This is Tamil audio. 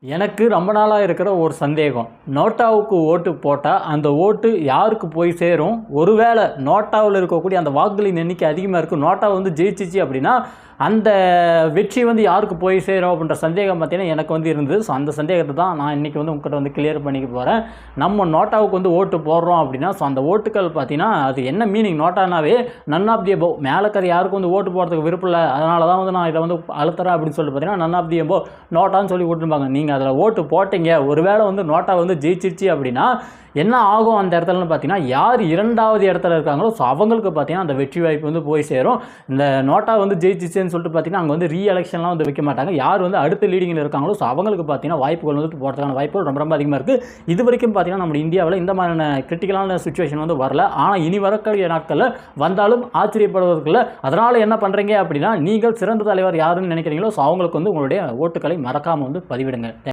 எனக்கு ரொம்ப நாளாக இருக்கிற ஒரு சந்தேகம். நோட்டாவுக்கு ஓட்டு போட்டால் அந்த ஓட்டு யாருக்கு போய் சேரும்? ஒருவேளை நோட்டாவில் இருக்கக்கூடிய அந்த வாக்குகளின் எண்ணிக்கை அதிகமாக இருக்குது, நோட்டா வந்து ஜெயிச்சிச்சு அப்படின்னா அந்த வெற்றி வந்து யாருக்கு போய் சேரும் அப்படின்ற சந்தேகம் பார்த்தீங்கன்னா எனக்கு வந்து இருந்தது. ஸோ அந்த சந்தேகத்தை தான் நான் இன்றைக்கி வந்து உங்கள்கிட்ட வந்து கிளியர் பண்ணிக்க போகிறேன். நம்ம நோட்டாவுக்கு வந்து ஓட்டு போடுறோம் அப்படின்னா ஸோ அந்த ஓட்டுக்கள் பார்த்தீங்கன்னா அது என்ன மீனிங்? நோட்டானாவே நன் ஆஃப் தி அபோவ், மேலே இருக்கிற யாருக்கும் வந்து ஓட்டு போடுறதுக்கு விருப்பம் இல்லை, அதனால தான் வந்து நான் இதை வந்து அழுத்துறேன் அப்படின்னு சொல்லிட்டு பார்த்தீங்கன்னா நன் ஆஃப் தி அபோவ் நோட்டான்னு சொல்லி விட்டுருப்பாங்க. நீங்கள் அதில் ஓட்டு போட்டீங்க, ஒருவேளை வந்து நோட்டா வந்து ஜெயிச்சிருச்சு அப்படின்னா என்ன ஆகும் அந்த இடத்துலன்னு பார்த்தீங்கன்னா, யார் 2வது இடத்துல இருக்காங்களோ ஸோ அவங்களுக்கு பார்த்தீங்கன்னா அந்த வெற்றி வாய்ப்பு வந்து போய் சேரும். இந்த நோட்டா வந்து ஜெயிச்சிச்சுன்னு சொல்லிட்டு பார்த்தீங்கன்னா அங்கே வந்து எலெக்ஷன்லாம் வந்து வைக்க மாட்டாங்க. யார் வந்து அடுத்த லீடிங்கில் இருக்காங்களோ ஸோ அவங்களுக்கு பார்த்தீங்கன்னா வாய்ப்புகள் வந்து போகிறதுக்கான வாய்ப்புகள் ரொம்ப ரொம்ப அதிகமாக இருக்குது. இது வரைக்கும் பார்த்தீங்கன்னா நம்ம இந்தியாவில் இந்த மாதிரியான கிரிட்டிக்கலான சுச்சுவேஷன் வந்து வரல. ஆனால் இனி வரக்கூடிய நாட்களில் வந்தாலும் ஆச்சரியப்படுவதற்குள்ள. அதனால் என்ன பண்ணுறீங்க அப்படின்னா, நீங்கள் சிறந்த தலைவர் யாருன்னு நினைக்கிறீங்களோ ஸோ அவங்களுக்கு வந்து உங்களுடைய ஓட்டுக்களை மறக்காமல் வந்து பதிவிடுங்க.